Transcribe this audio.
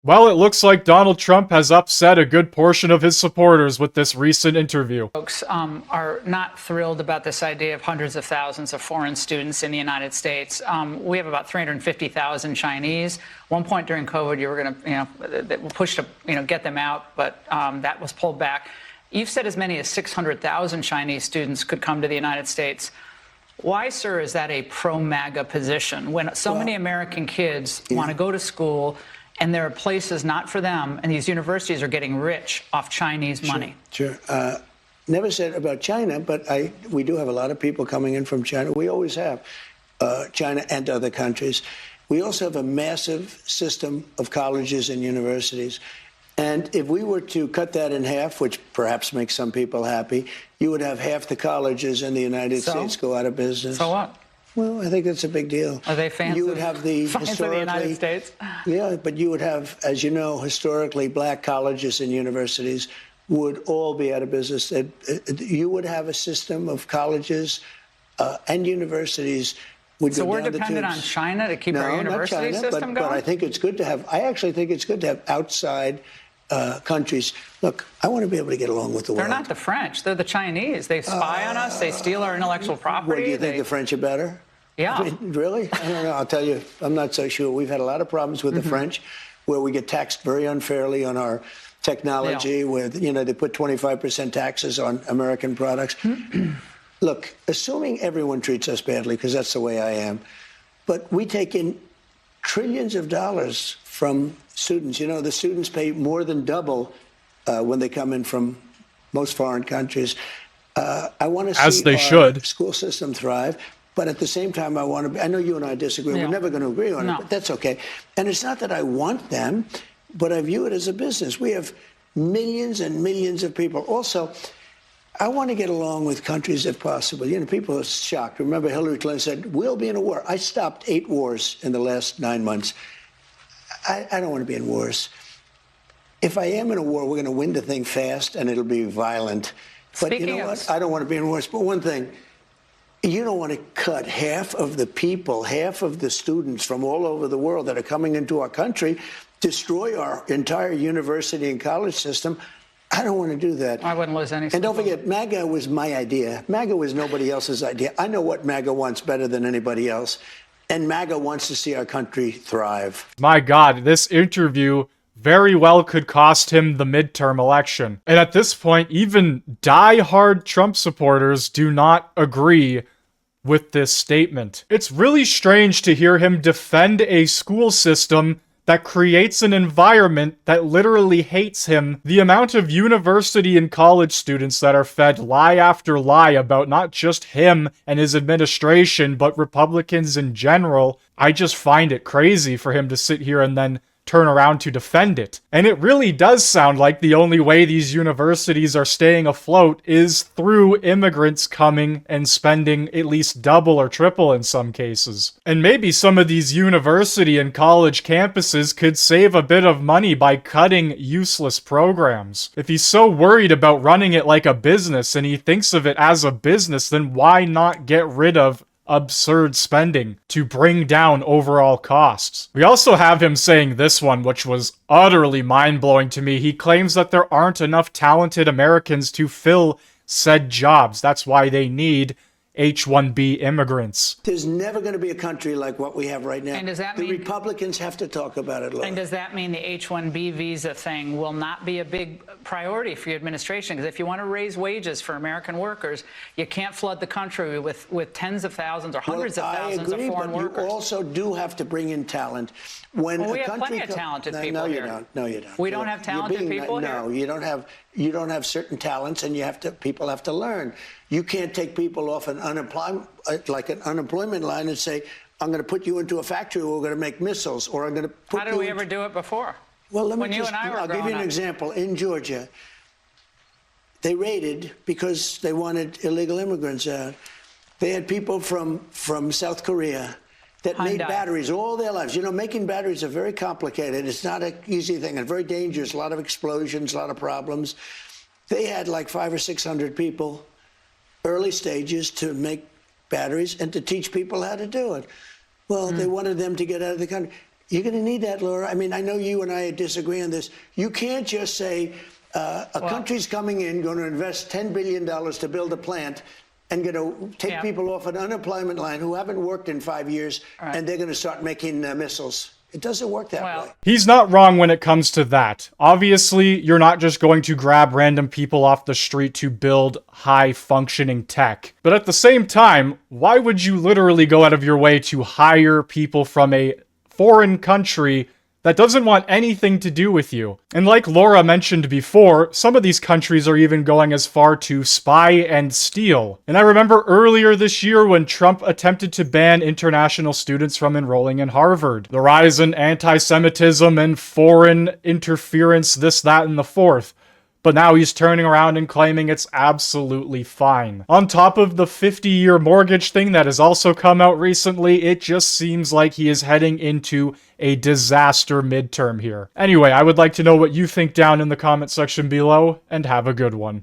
Well, it looks like Donald Trump has upset a good portion of his supporters with this recent interview. Folks are not thrilled about this idea of hundreds of thousands of foreign students in the United States. We have about 350,000 Chinese. One point during COVID, you were going to, push to, get them out, but that was pulled back. You've said as many as 600,000 Chinese students could come to the United States. Why, sir, is that a pro-MAGA position when so many American kids want to go to school and there are places not for them, and these universities are getting rich off Chinese money? Sure. Never said about China, but we do have a lot of people coming in from China. We always have, China and other countries. We also have a massive system of colleges and universities. And if we were to cut that in half, which perhaps makes some people happy, you would have half the colleges in the United States go out of business. So what? Well, I think that's a big deal. Are they fans You would have the of the United States? Yeah, but you would have, as you know, historically, black colleges and universities would all be out of business. You would have a system of colleges and universities would go down the tubes. So we're dependent on China to keep our university system going? But I think it's good to have. I actually think it's good to have outside countries. Look, I want to be able to get along with the world. They're not the French. They're the Chinese. They spy on us. They steal our intellectual property. What, do you think the French are better? Yeah. I mean, really? I don't know. I'll tell you, I'm not so sure. We've had a lot of problems with the French where we get taxed very unfairly on our technology, where, they put 25% taxes on American products. Look, assuming everyone treats us badly, because that's the way I am, but we take in trillions of dollars from students. The students pay more than double when they come in from most foreign countries. I want to see our school system thrive. But at the same time, I know you and I disagree. We're never going to agree on it, but that's okay. And it's not that I want them, but I view it as a business. We have millions and millions of people. Also, I want to get along with countries if possible. People are shocked. Remember, Hillary Clinton said, we'll be in a war. I stopped 8 wars in the last 9 months. I don't want to be in wars. If I am in a war, we're going to win the thing fast, and it'll be violent. But you know what? I don't want to be in wars. But one thing, you don't want to cut half of the people, half of the students from all over the world that are coming into our country, destroy our entire university and college system. I don't want to do that. I wouldn't lose any. And don't forget, MAGA was my idea. MAGA was nobody else's idea. I know what MAGA wants better than anybody else. And MAGA wants to see our country thrive. My God, this interview very well could cost him the midterm election. And at this point, even die-hard Trump supporters do not agree with this statement. It's really strange to hear him defend a school system that creates an environment that literally hates him. The amount of university and college students that are fed lie after lie about not just him and his administration, but Republicans in general, I just find it crazy for him to sit here and then turn around to defend it. And it really does sound like the only way these universities are staying afloat is through immigrants coming and spending at least double or triple in some cases. And maybe some of these university and college campuses could save a bit of money by cutting useless programs. If he's so worried about running it like a business and he thinks of it as a business, then why not get rid of absurd spending to bring down overall costs? We also have him saying this one, which was utterly mind-blowing to me. He claims that there aren't enough talented Americans to fill said jobs. That's why they need H-1B immigrants. There's never going to be a country like what we have right now. And does that the mean Republicans have to talk about it, Laura. And does that mean the H-1B visa thing will not be a big priority for your administration? Because if you want to raise wages for American workers, you can't flood the country with tens of thousands or hundreds of thousands of foreign workers. You also do have to bring in talent. When we have plenty of talented people here. No, you don't. We don't have talented people here? No, you don't have certain talents, and people have to learn. You can't take people off an unemployment line and say, I'm going to put you into a factory where we're going to make missiles, or I'm going to put you. How did we ever do it before? Well, I'll give you an example. In Georgia, they raided because they wanted illegal immigrants out. They had people from South Korea that made batteries all their lives. Making batteries are very complicated. It's not an easy thing. It's very dangerous. A lot of explosions, a lot of problems. They had like 500 or 600 people, early stages, to make batteries and to teach people how to do it. Well, they wanted them to get out of the country. You're going to need that, Laura. I mean, I know you and I disagree on this. You can't just say a country's coming in, going to invest $10 billion to build a plant, and going to take people off an unemployment line who haven't worked in 5 years, and they're going to start making missiles. It doesn't work that way. He's not wrong when it comes to that. Obviously, you're not just going to grab random people off the street to build high-functioning tech. But at the same time, why would you literally go out of your way to hire people from a foreign country that doesn't want anything to do with you? And like Laura mentioned before, some of these countries are even going as far to spy and steal. And I remember earlier this year when Trump attempted to ban international students from enrolling in Harvard. The rise in anti-Semitism and foreign interference, this, that, and the fourth. But now he's turning around and claiming it's absolutely fine. On top of the 50-year mortgage thing that has also come out recently, it just seems like he is heading into a disaster midterm here. Anyway, I would like to know what you think down in the comment section below, and have a good one.